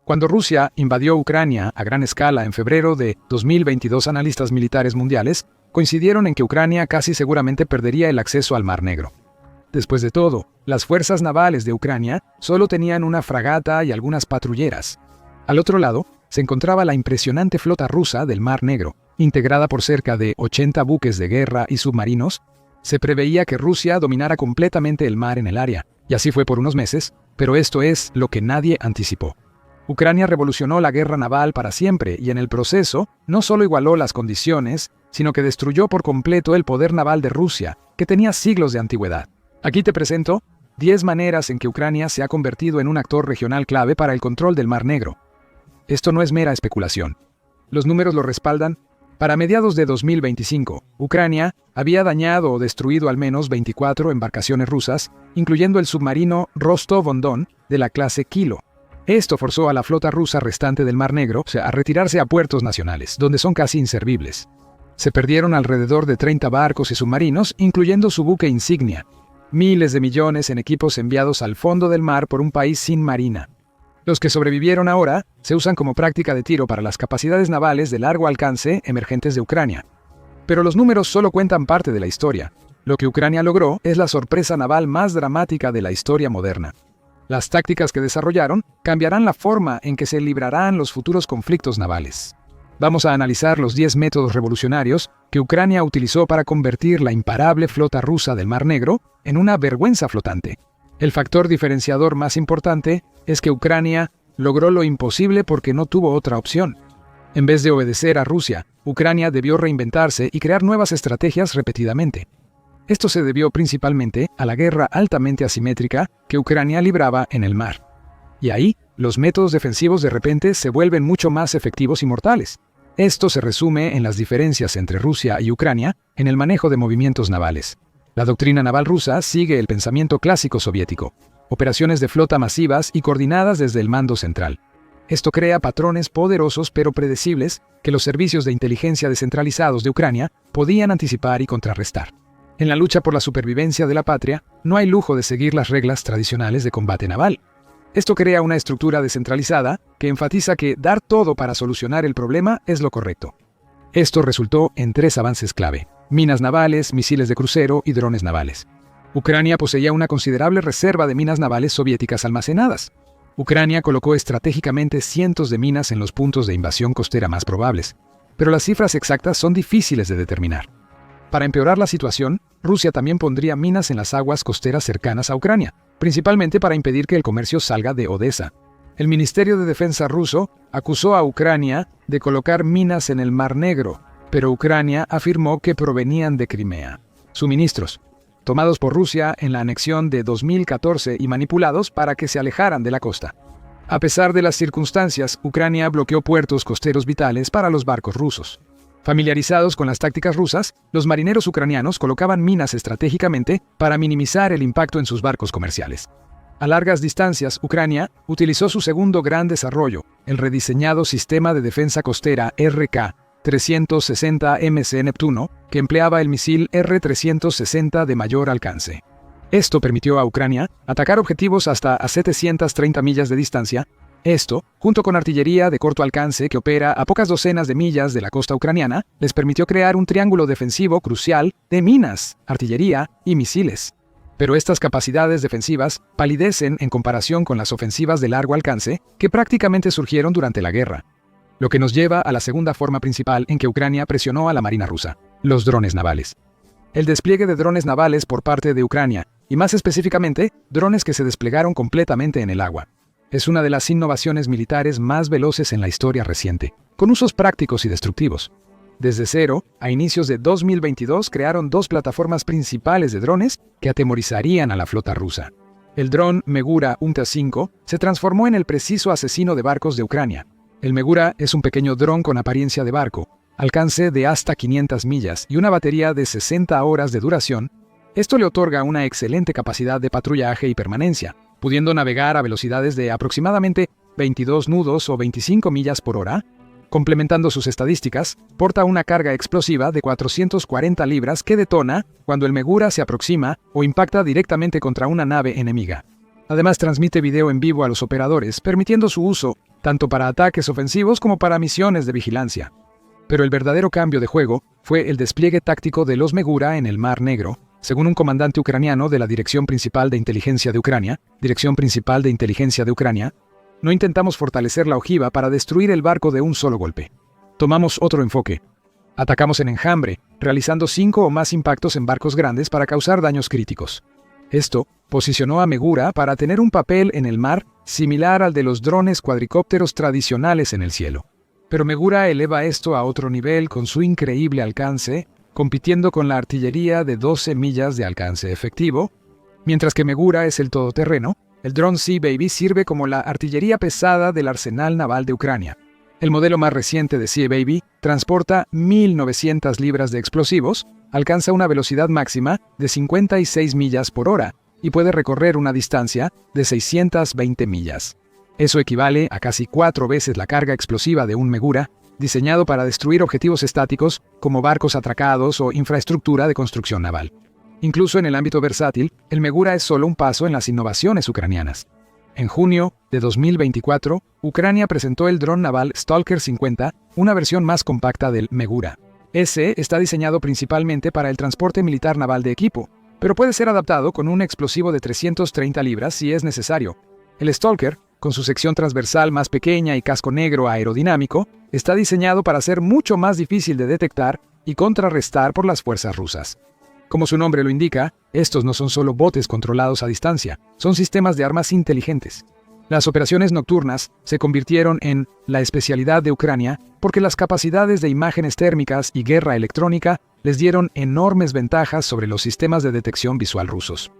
Cuando Rusia invadió Ucrania a gran escala en febrero de 2022, analistas militares mundiales coincidieron en que Ucrania casi seguramente perdería el acceso al Mar Negro. Después de todo, las fuerzas navales de Ucrania solo tenían una fragata y algunas patrulleras. Al otro lado, se encontraba la impresionante flota rusa del Mar Negro, integrada por cerca de 80 buques de guerra y submarinos. Se preveía que Rusia dominara completamente el mar en el área, y así fue por unos meses, pero esto es lo que nadie anticipó. Ucrania revolucionó la guerra naval para siempre y en el proceso no solo igualó las condiciones, sino que destruyó por completo el poder naval de Rusia, que tenía siglos de antigüedad. Aquí te presento 10 maneras en que Ucrania se ha convertido en un actor regional clave para el control del Mar Negro. Esto no es mera especulación. Los números lo respaldan. Para mediados de 2025, Ucrania había dañado o destruido al menos 24 embarcaciones rusas, incluyendo el submarino Rostov-on-Don de la clase Kilo. Esto forzó a la flota rusa restante del Mar Negro a retirarse a puertos nacionales, donde son casi inservibles. Se perdieron alrededor de 30 barcos y submarinos, incluyendo su buque insignia. Miles de millones en equipos enviados al fondo del mar por un país sin marina. Los que sobrevivieron ahora se usan como práctica de tiro para las capacidades navales de largo alcance emergentes de Ucrania. Pero los números solo cuentan parte de la historia. Lo que Ucrania logró es la sorpresa naval más dramática de la historia moderna. Las tácticas que desarrollaron cambiarán la forma en que se librarán los futuros conflictos navales. Vamos a analizar los 10 métodos revolucionarios que Ucrania utilizó para convertir la imparable flota rusa del Mar Negro en una vergüenza flotante. El factor diferenciador más importante es que Ucrania logró lo imposible porque no tuvo otra opción. En vez de obedecer a Rusia, Ucrania debió reinventarse y crear nuevas estrategias repetidamente. Esto se debió principalmente a la guerra altamente asimétrica que Ucrania libraba en el mar. Y ahí, los métodos defensivos de repente se vuelven mucho más efectivos y mortales. Esto se resume en las diferencias entre Rusia y Ucrania en el manejo de movimientos navales. La doctrina naval rusa sigue el pensamiento clásico soviético, operaciones de flota masivas y coordinadas desde el mando central. Esto crea patrones poderosos pero predecibles que los servicios de inteligencia descentralizados de Ucrania podían anticipar y contrarrestar. En la lucha por la supervivencia de la patria, no hay lujo de seguir las reglas tradicionales de combate naval. Esto crea una estructura descentralizada que enfatiza que dar todo para solucionar el problema es lo correcto. Esto resultó en 3 avances clave: minas navales, misiles de crucero y drones navales. Ucrania poseía una considerable reserva de minas navales soviéticas almacenadas. Ucrania colocó estratégicamente cientos de minas en los puntos de invasión costera más probables, pero las cifras exactas son difíciles de determinar. Para empeorar la situación, Rusia también pondría minas en las aguas costeras cercanas a Ucrania, principalmente para impedir que el comercio salga de Odessa. El Ministerio de Defensa ruso acusó a Ucrania de colocar minas en el Mar Negro, pero Ucrania afirmó que provenían de Crimea. Suministros, tomados por Rusia en la anexión de 2014 y manipulados para que se alejaran de la costa. A pesar de las circunstancias, Ucrania bloqueó puertos costeros vitales para los barcos rusos. Familiarizados con las tácticas rusas, los marineros ucranianos colocaban minas estratégicamente para minimizar el impacto en sus barcos comerciales. A largas distancias, Ucrania utilizó su segundo gran desarrollo, el rediseñado Sistema de Defensa Costera RK-360MC Neptuno, que empleaba el misil R-360 de mayor alcance. Esto permitió a Ucrania atacar objetivos hasta a 730 millas de distancia. Esto, junto con artillería de corto alcance que opera a pocas docenas de millas de la costa ucraniana, les permitió crear un triángulo defensivo crucial de minas, artillería y misiles. Pero estas capacidades defensivas palidecen en comparación con las ofensivas de largo alcance que prácticamente surgieron durante la guerra. Lo que nos lleva a la segunda forma principal en que Ucrania presionó a la marina rusa: los drones navales. El despliegue de drones navales por parte de Ucrania, y más específicamente, drones que se desplegaron completamente en el agua, es una de las innovaciones militares más veloces en la historia reciente, con usos prácticos y destructivos. Desde cero, a inicios de 2022 crearon 2 plataformas principales de drones que atemorizarían a la flota rusa. El dron Megura UMTA-5 se transformó en el preciso asesino de barcos de Ucrania. El Megura es un pequeño dron con apariencia de barco, alcance de hasta 500 millas y una batería de 60 horas de duración. Esto le otorga una excelente capacidad de patrullaje y permanencia, pudiendo navegar a velocidades de aproximadamente 22 nudos o 25 millas por hora. Complementando sus estadísticas, porta una carga explosiva de 440 libras que detona cuando el Megura se aproxima o impacta directamente contra una nave enemiga. Además, transmite video en vivo a los operadores, permitiendo su uso tanto para ataques ofensivos como para misiones de vigilancia. Pero el verdadero cambio de juego fue el despliegue táctico de los Megura en el Mar Negro, según un comandante ucraniano de la Dirección Principal de Inteligencia de Ucrania, no intentamos fortalecer la ojiva para destruir el barco de un solo golpe. Tomamos otro enfoque. Atacamos en enjambre, realizando 5 o más impactos en barcos grandes para causar daños críticos. Esto posicionó a Megura para tener un papel en el mar similar al de los drones cuadricópteros tradicionales en el cielo. Pero Megura eleva esto a otro nivel con su increíble alcance, compitiendo con la artillería de 12 millas de alcance efectivo. Mientras que Megura es el todoterreno, el dron Sea Baby sirve como la artillería pesada del arsenal naval de Ucrania. El modelo más reciente de Sea Baby transporta 1.900 libras de explosivos, alcanza una velocidad máxima de 56 millas por hora y puede recorrer una distancia de 620 millas. Eso equivale a casi 4 veces la carga explosiva de un Megura, diseñado para destruir objetivos estáticos como barcos atracados o infraestructura de construcción naval. Incluso en el ámbito versátil, el Megura es solo un paso en las innovaciones ucranianas. En junio de 2024, Ucrania presentó el dron naval Stalker 50, una versión más compacta del Megura. Ese está diseñado principalmente para el transporte militar naval de equipo, pero puede ser adaptado con un explosivo de 330 libras si es necesario. El Stalker, con su sección transversal más pequeña y casco negro aerodinámico, está diseñado para ser mucho más difícil de detectar y contrarrestar por las fuerzas rusas. Como su nombre lo indica, estos no son solo botes controlados a distancia, son sistemas de armas inteligentes. Las operaciones nocturnas se convirtieron en la especialidad de Ucrania porque las capacidades de imágenes térmicas y guerra electrónica les dieron enormes ventajas sobre los sistemas de detección visual rusos.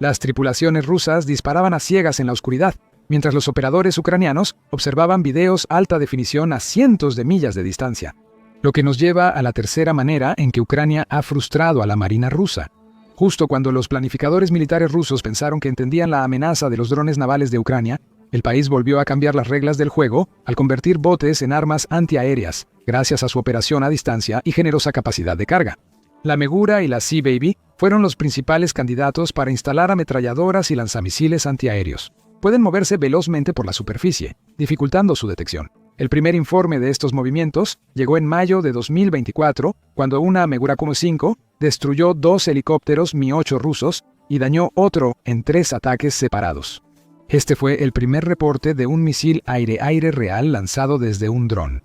Las tripulaciones rusas disparaban a ciegas en la oscuridad, mientras los operadores ucranianos observaban videos alta definición a cientos de millas de distancia. Lo que nos lleva a la tercera manera en que Ucrania ha frustrado a la Marina rusa. Justo cuando los planificadores militares rusos pensaron que entendían la amenaza de los drones navales de Ucrania, el país volvió a cambiar las reglas del juego al convertir botes en armas antiaéreas, gracias a su operación a distancia y generosa capacidad de carga. La Megura y la Sea Baby fueron los principales candidatos para instalar ametralladoras y lanzamisiles antiaéreos. Pueden moverse velozmente por la superficie, dificultando su detección. El primer informe de estos movimientos llegó en mayo de 2024, cuando una Megura Como-5 destruyó 2 helicópteros Mi-8 rusos y dañó otro en 3 ataques separados. Este fue el primer reporte de un misil aire-aire real lanzado desde un dron.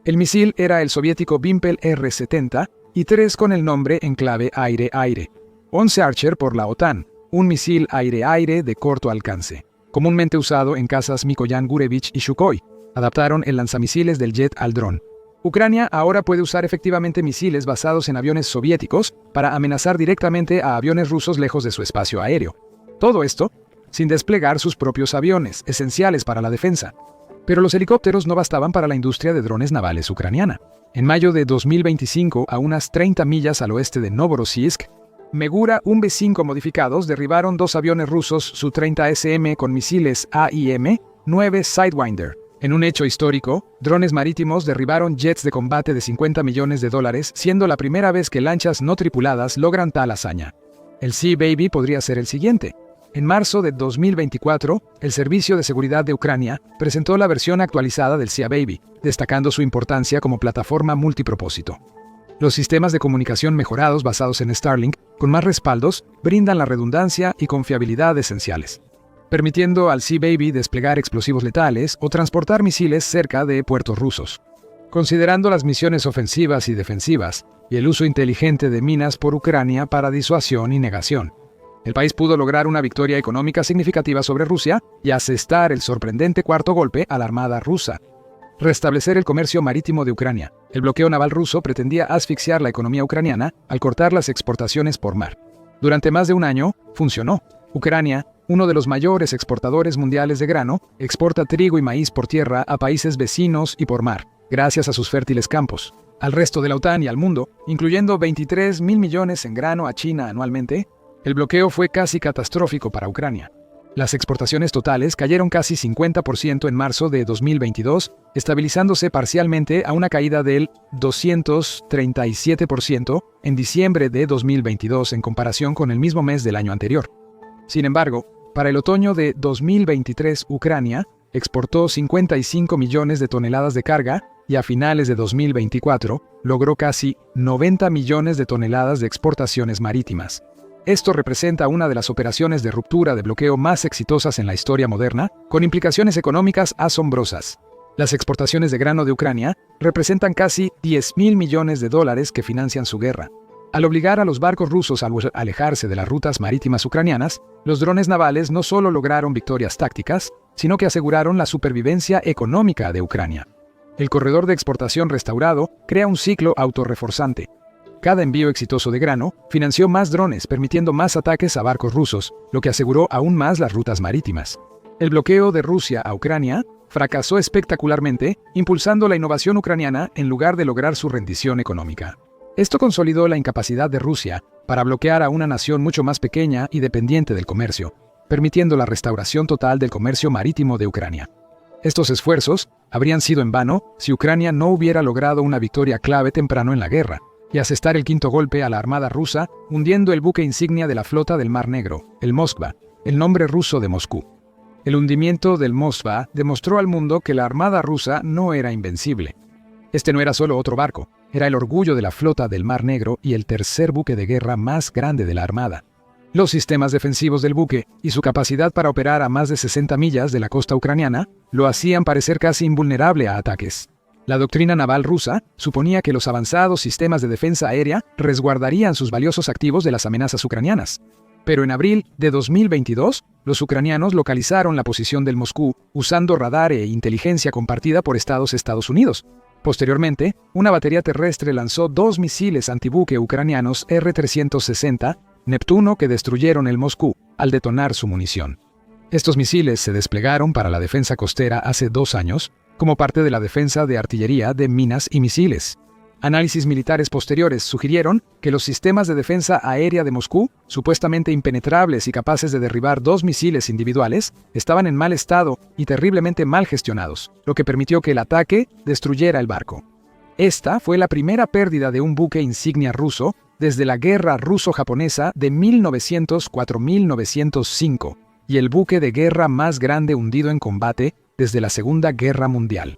El misil era el soviético Vympel R-70 y 3 con el nombre en clave aire-aire. 11 Archer por la OTAN, un misil aire-aire de corto alcance, comúnmente usado en cazas Mikoyan Gurevich y Sukhoi. Adaptaron el lanzamisiles del jet al dron. Ucrania ahora puede usar efectivamente misiles basados en aviones soviéticos para amenazar directamente a aviones rusos lejos de su espacio aéreo. Todo esto sin desplegar sus propios aviones, esenciales para la defensa. Pero los helicópteros no bastaban para la industria de drones navales ucraniana. En mayo de 2025, a unas 30 millas al oeste de Novorossiysk, Megura V-5 modificados derribaron 2 aviones rusos Su-30SM con misiles AIM-9 Sidewinder. En un hecho histórico, drones marítimos derribaron jets de combate de $50 millones, siendo la primera vez que lanchas no tripuladas logran tal hazaña. El Sea Baby podría ser el siguiente. En marzo de 2024, el Servicio de Seguridad de Ucrania presentó la versión actualizada del Sea Baby, destacando su importancia como plataforma multipropósito. Los sistemas de comunicación mejorados basados en Starlink, con más respaldos, brindan la redundancia y confiabilidad esenciales, permitiendo al Sea Baby desplegar explosivos letales o transportar misiles cerca de puertos rusos. Considerando las misiones ofensivas y defensivas y el uso inteligente de minas por Ucrania para disuasión y negación, el país pudo lograr una victoria económica significativa sobre Rusia y asestar el sorprendente cuarto golpe a la Armada rusa. Restablecer el comercio marítimo de Ucrania. El bloqueo naval ruso pretendía asfixiar la economía ucraniana al cortar las exportaciones por mar. Durante más de un año, funcionó. Ucrania, uno de los mayores exportadores mundiales de grano, exporta trigo y maíz por tierra a países vecinos y por mar, gracias a sus fértiles campos. Al resto de la OTAN y al mundo, incluyendo 23.000 millones en grano a China anualmente, el bloqueo fue casi catastrófico para Ucrania. Las exportaciones totales cayeron casi 50% en marzo de 2022, estabilizándose parcialmente a una caída del 237% en diciembre de 2022 en comparación con el mismo mes del año anterior. Sin embargo, para el otoño de 2023, Ucrania exportó 55 millones de toneladas de carga y a finales de 2024 logró casi 90 millones de toneladas de exportaciones marítimas. Esto representa una de las operaciones de ruptura de bloqueo más exitosas en la historia moderna, con implicaciones económicas asombrosas. Las exportaciones de grano de Ucrania representan casi 10.000 millones de dólares que financian su guerra. Al obligar a los barcos rusos a alejarse de las rutas marítimas ucranianas, los drones navales no solo lograron victorias tácticas, sino que aseguraron la supervivencia económica de Ucrania. El corredor de exportación restaurado crea un ciclo autorreforzante. Cada envío exitoso de grano financió más drones, permitiendo más ataques a barcos rusos, lo que aseguró aún más las rutas marítimas. El bloqueo de Rusia a Ucrania fracasó espectacularmente, impulsando la innovación ucraniana en lugar de lograr su rendición económica. Esto consolidó la incapacidad de Rusia para bloquear a una nación mucho más pequeña y dependiente del comercio, permitiendo la restauración total del comercio marítimo de Ucrania. Estos esfuerzos habrían sido en vano si Ucrania no hubiera logrado una victoria clave temprano en la guerra, y asestar el quinto golpe a la armada rusa, hundiendo el buque insignia de la flota del Mar Negro, el Moskva, el nombre ruso de Moscú. El hundimiento del Moskva demostró al mundo que la armada rusa no era invencible. Este no era solo otro barco, era el orgullo de la flota del Mar Negro y el tercer buque de guerra más grande de la armada. Los sistemas defensivos del buque y su capacidad para operar a más de 60 millas de la costa ucraniana lo hacían parecer casi invulnerable a ataques. La doctrina naval rusa suponía que los avanzados sistemas de defensa aérea resguardarían sus valiosos activos de las amenazas ucranianas. Pero en abril de 2022, los ucranianos localizaron la posición del Moscú usando radar e inteligencia compartida por Estados Unidos. Posteriormente, una batería terrestre lanzó 2 misiles antibuque ucranianos R-360 Neptuno que destruyeron el Moscú al detonar su munición. Estos misiles se desplegaron para la defensa costera hace 2 años, como parte de la defensa de artillería de minas y misiles. Análisis militares posteriores sugirieron que los sistemas de defensa aérea de Moscú, supuestamente impenetrables y capaces de derribar 2 misiles individuales, estaban en mal estado y terriblemente mal gestionados, lo que permitió que el ataque destruyera el barco. Esta fue la primera pérdida de un buque insignia ruso desde la guerra ruso-japonesa de 1904-1905 y el buque de guerra más grande hundido en combate desde la Segunda Guerra Mundial.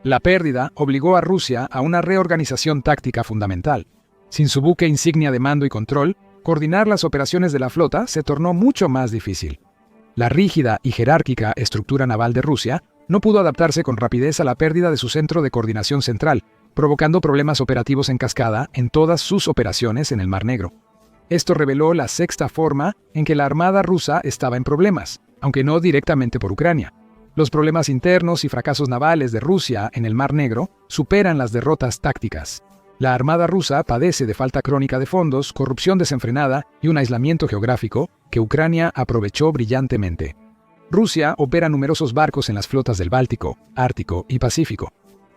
La pérdida obligó a Rusia a una reorganización táctica fundamental. Sin su buque insignia de mando y control, coordinar las operaciones de la flota se tornó mucho más difícil. La rígida y jerárquica estructura naval de Rusia no pudo adaptarse con rapidez a la pérdida de su centro de coordinación central, provocando problemas operativos en cascada en todas sus operaciones en el Mar Negro. Esto reveló la sexta forma en que la armada rusa estaba en problemas, aunque no directamente por Ucrania. Los problemas internos y fracasos navales de Rusia en el Mar Negro superan las derrotas tácticas. La armada rusa padece de falta crónica de fondos, corrupción desenfrenada y un aislamiento geográfico que Ucrania aprovechó brillantemente. Rusia opera numerosos barcos en las flotas del Báltico, Ártico y Pacífico.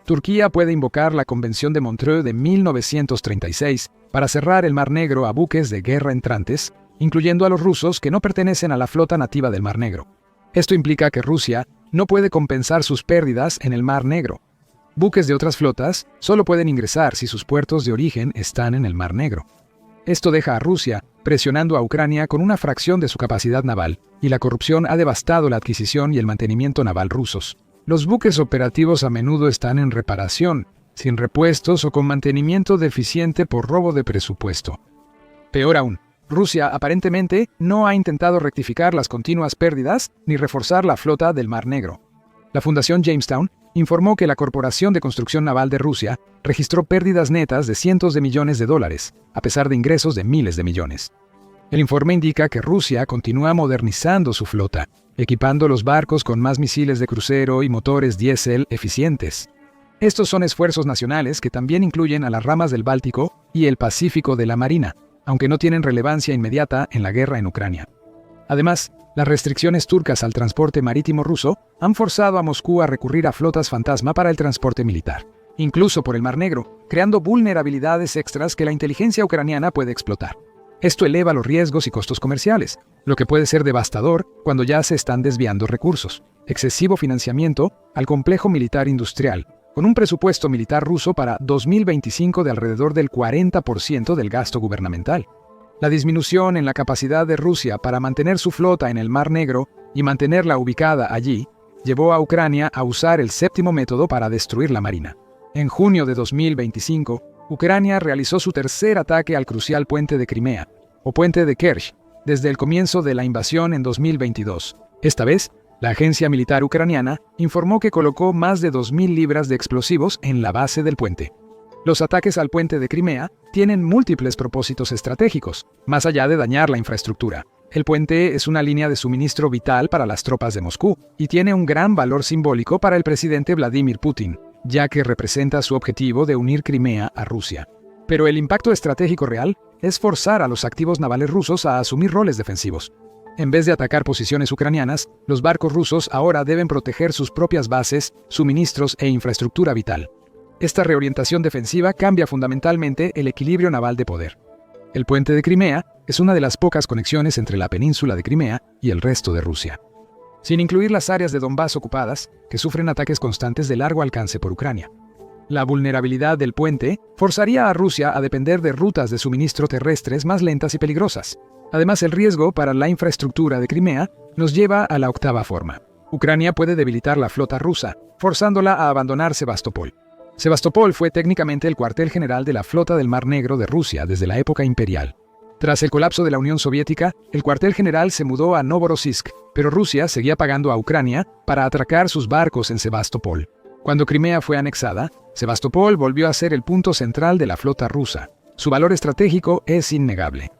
Turquía puede invocar la Convención de Montreux de 1936 para cerrar el Mar Negro a buques de guerra entrantes, incluyendo a los rusos que no pertenecen a la flota nativa del Mar Negro. Esto implica que Rusia no puede compensar sus pérdidas en el Mar Negro. Buques de otras flotas solo pueden ingresar si sus puertos de origen están en el Mar Negro. Esto deja a Rusia presionando a Ucrania con una fracción de su capacidad naval, y la corrupción ha devastado la adquisición y el mantenimiento naval rusos. Los buques operativos a menudo están en reparación, sin repuestos o con mantenimiento deficiente por robo de presupuesto. Peor aún, Rusia aparentemente no ha intentado rectificar las continuas pérdidas ni reforzar la flota del Mar Negro. La Fundación Jamestown informó que la Corporación de Construcción Naval de Rusia registró pérdidas netas de cientos de millones de dólares, a pesar de ingresos de miles de millones. El informe indica que Rusia continúa modernizando su flota, equipando los barcos con más misiles de crucero y motores diésel eficientes. Estos son esfuerzos nacionales que también incluyen a las ramas del Báltico y el Pacífico de la Marina, aunque no tienen relevancia inmediata en la guerra en Ucrania. Además, las restricciones turcas al transporte marítimo ruso han forzado a Moscú a recurrir a flotas fantasma para el transporte militar, incluso por el Mar Negro, creando vulnerabilidades extras que la inteligencia ucraniana puede explotar. Esto eleva los riesgos y costos comerciales, lo que puede ser devastador cuando ya se están desviando recursos. Excesivo financiamiento al complejo militar industrial, con un presupuesto militar ruso para 2025 de alrededor del 40% del gasto gubernamental. La disminución en la capacidad de Rusia para mantener su flota en el Mar Negro y mantenerla ubicada allí llevó a Ucrania a usar el séptimo método para destruir la marina. En junio de 2025, Ucrania realizó su tercer ataque al crucial puente de Crimea, o puente de Kerch, desde el comienzo de la invasión en 2022. Esta vez, la agencia militar ucraniana informó que colocó más de 2.000 libras de explosivos en la base del puente. Los ataques al puente de Crimea tienen múltiples propósitos estratégicos, más allá de dañar la infraestructura. El puente es una línea de suministro vital para las tropas de Moscú y tiene un gran valor simbólico para el presidente Vladimir Putin, ya que representa su objetivo de unir Crimea a Rusia. Pero el impacto estratégico real es forzar a los activos navales rusos a asumir roles defensivos. En vez de atacar posiciones ucranianas, los barcos rusos ahora deben proteger sus propias bases, suministros e infraestructura vital. Esta reorientación defensiva cambia fundamentalmente el equilibrio naval de poder. El puente de Crimea es una de las pocas conexiones entre la península de Crimea y el resto de Rusia, sin incluir las áreas de Donbass ocupadas, que sufren ataques constantes de largo alcance por Ucrania. La vulnerabilidad del puente forzaría a Rusia a depender de rutas de suministro terrestres más lentas y peligrosas. Además, el riesgo para la infraestructura de Crimea nos lleva a la octava forma. Ucrania puede debilitar la flota rusa, forzándola a abandonar Sebastopol. Sebastopol fue técnicamente el cuartel general de la flota del Mar Negro de Rusia desde la época imperial. Tras el colapso de la Unión Soviética, el cuartel general se mudó a Novorossiysk, pero Rusia seguía pagando a Ucrania para atracar sus barcos en Sebastopol. Cuando Crimea fue anexada, Sebastopol volvió a ser el punto central de la flota rusa. Su valor estratégico es innegable.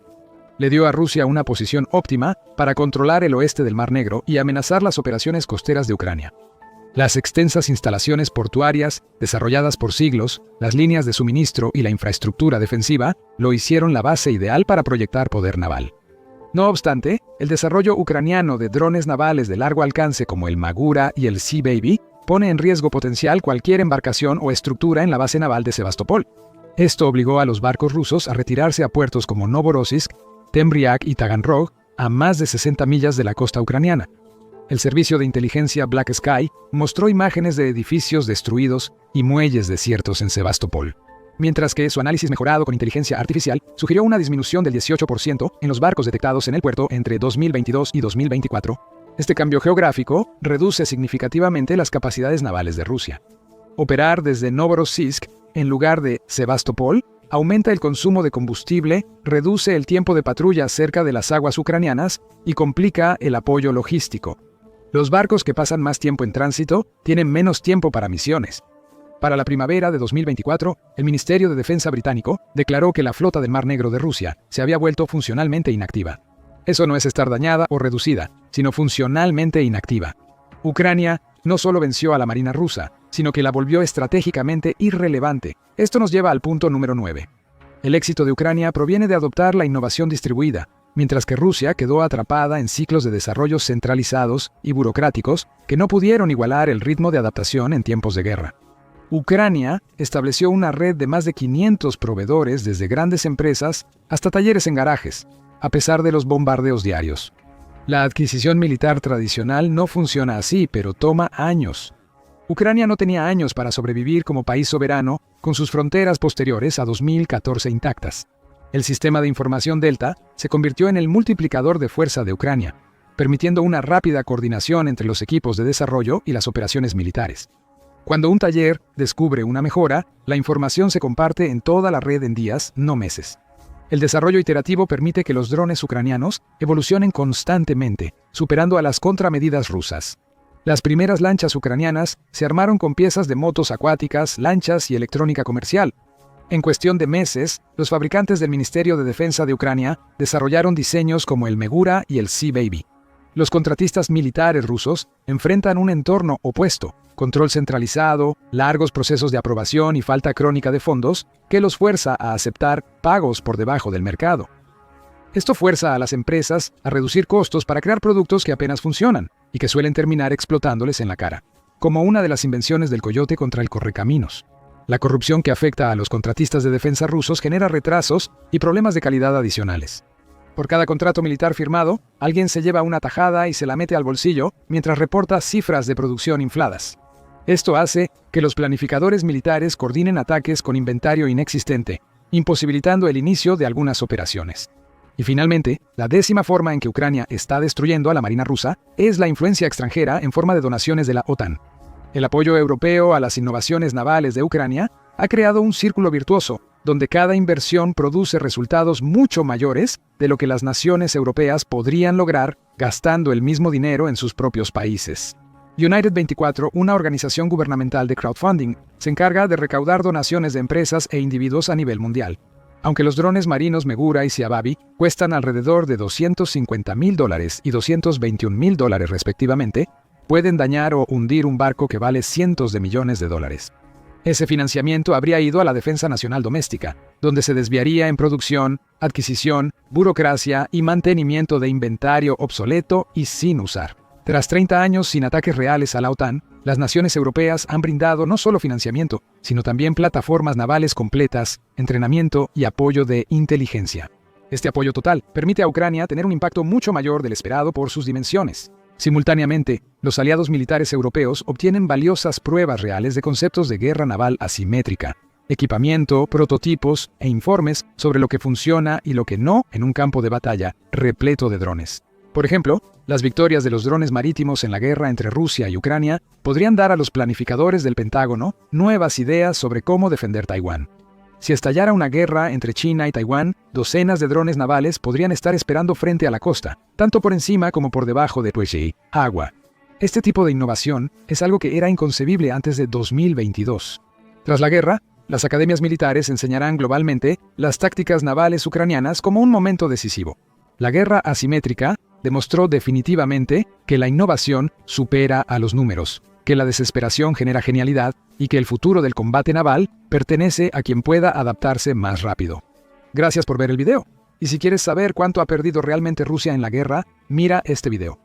Le dio a Rusia una posición óptima para controlar el oeste del Mar Negro y amenazar las operaciones costeras de Ucrania. Las extensas instalaciones portuarias, desarrolladas por siglos, las líneas de suministro y la infraestructura defensiva, lo hicieron la base ideal para proyectar poder naval. No obstante, el desarrollo ucraniano de drones navales de largo alcance como el Magura y el Sea Baby pone en riesgo potencial cualquier embarcación o estructura en la base naval de Sebastopol. Esto obligó a los barcos rusos a retirarse a puertos como Novorossiysk, Tembriak y Taganrog, a más de 60 millas de la costa ucraniana. El servicio de inteligencia Black Sky mostró imágenes de edificios destruidos y muelles desiertos en Sebastopol, mientras que su análisis mejorado con inteligencia artificial sugirió una disminución del 18% en los barcos detectados en el puerto entre 2022 y 2024. Este cambio geográfico reduce significativamente las capacidades navales de Rusia. Operar desde Novorossiysk en lugar de Sebastopol aumenta el consumo de combustible, reduce el tiempo de patrulla cerca de las aguas ucranianas y complica el apoyo logístico. Los barcos que pasan más tiempo en tránsito tienen menos tiempo para misiones. Para la primavera de 2024, el Ministerio de Defensa británico declaró que la flota del Mar Negro de Rusia se había vuelto funcionalmente inactiva. Eso no es estar dañada o reducida, sino funcionalmente inactiva. Ucrania no solo venció a la marina rusa, sino que la volvió estratégicamente irrelevante. Esto nos lleva al punto número 9. El éxito de Ucrania proviene de adoptar la innovación distribuida, mientras que Rusia quedó atrapada en ciclos de desarrollo centralizados y burocráticos que no pudieron igualar el ritmo de adaptación en tiempos de guerra. Ucrania estableció una red de más de 500 proveedores desde grandes empresas hasta talleres en garajes, a pesar de los bombardeos diarios. La adquisición militar tradicional no funciona así, pero toma años. Ucrania no tenía años para sobrevivir como país soberano con sus fronteras posteriores a 2014 intactas. El sistema de información Delta se convirtió en el multiplicador de fuerza de Ucrania, permitiendo una rápida coordinación entre los equipos de desarrollo y las operaciones militares. Cuando un taller descubre una mejora, la información se comparte en toda la red en días, no meses. El desarrollo iterativo permite que los drones ucranianos evolucionen constantemente, superando a las contramedidas rusas. Las primeras lanchas ucranianas se armaron con piezas de motos acuáticas, lanchas y electrónica comercial. En cuestión de meses, los fabricantes del Ministerio de Defensa de Ucrania desarrollaron diseños como el Megura y el Sea Baby. Los contratistas militares rusos enfrentan un entorno opuesto, control centralizado, largos procesos de aprobación y falta crónica de fondos, que los fuerza a aceptar pagos por debajo del mercado. Esto fuerza a las empresas a reducir costos para crear productos que apenas funcionan y que suelen terminar explotándoles en la cara, como una de las invenciones del coyote contra el correcaminos. La corrupción que afecta a los contratistas de defensa rusos genera retrasos y problemas de calidad adicionales. Por cada contrato militar firmado, alguien se lleva una tajada y se la mete al bolsillo mientras reporta cifras de producción infladas. Esto hace que los planificadores militares coordinen ataques con inventario inexistente, imposibilitando el inicio de algunas operaciones. Y finalmente, la 10ª forma en que Ucrania está destruyendo a la Marina rusa es la influencia extranjera en forma de donaciones de la OTAN. El apoyo europeo a las innovaciones navales de Ucrania ha creado un círculo virtuoso, donde cada inversión produce resultados mucho mayores de lo que las naciones europeas podrían lograr gastando el mismo dinero en sus propios países. United 24, una organización gubernamental de crowdfunding, se encarga de recaudar donaciones de empresas e individuos a nivel mundial. Aunque los drones marinos Megura y Siababi cuestan alrededor de $250,000 y $221,000 respectivamente, pueden dañar o hundir un barco que vale cientos de millones de dólares. Ese financiamiento habría ido a la defensa nacional doméstica, donde se desviaría en producción, adquisición, burocracia y mantenimiento de inventario obsoleto y sin usar. Tras 30 años sin ataques reales a la OTAN, las naciones europeas han brindado no solo financiamiento, sino también plataformas navales completas, entrenamiento y apoyo de inteligencia. Este apoyo total permite a Ucrania tener un impacto mucho mayor del esperado por sus dimensiones. Simultáneamente, los aliados militares europeos obtienen valiosas pruebas reales de conceptos de guerra naval asimétrica, equipamiento, prototipos e informes sobre lo que funciona y lo que no en un campo de batalla repleto de drones. Por ejemplo, las victorias de los drones marítimos en la guerra entre Rusia y Ucrania podrían dar a los planificadores del Pentágono nuevas ideas sobre cómo defender Taiwán. Si estallara una guerra entre China y Taiwán, docenas de drones navales podrían estar esperando frente a la costa, tanto por encima como por debajo de agua. Este tipo de innovación es algo que era inconcebible antes de 2022. Tras la guerra, las academias militares enseñarán globalmente las tácticas navales ucranianas como un momento decisivo. La guerra asimétrica demostró definitivamente que la innovación supera a los números, que la desesperación genera genialidad y que el futuro del combate naval pertenece a quien pueda adaptarse más rápido. Gracias por ver el video. Y si quieres saber cuánto ha perdido realmente Rusia en la guerra, mira este video.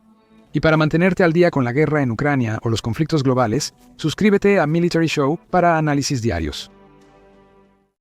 Y para mantenerte al día con la guerra en Ucrania o los conflictos globales, suscríbete a Military Show para análisis diarios.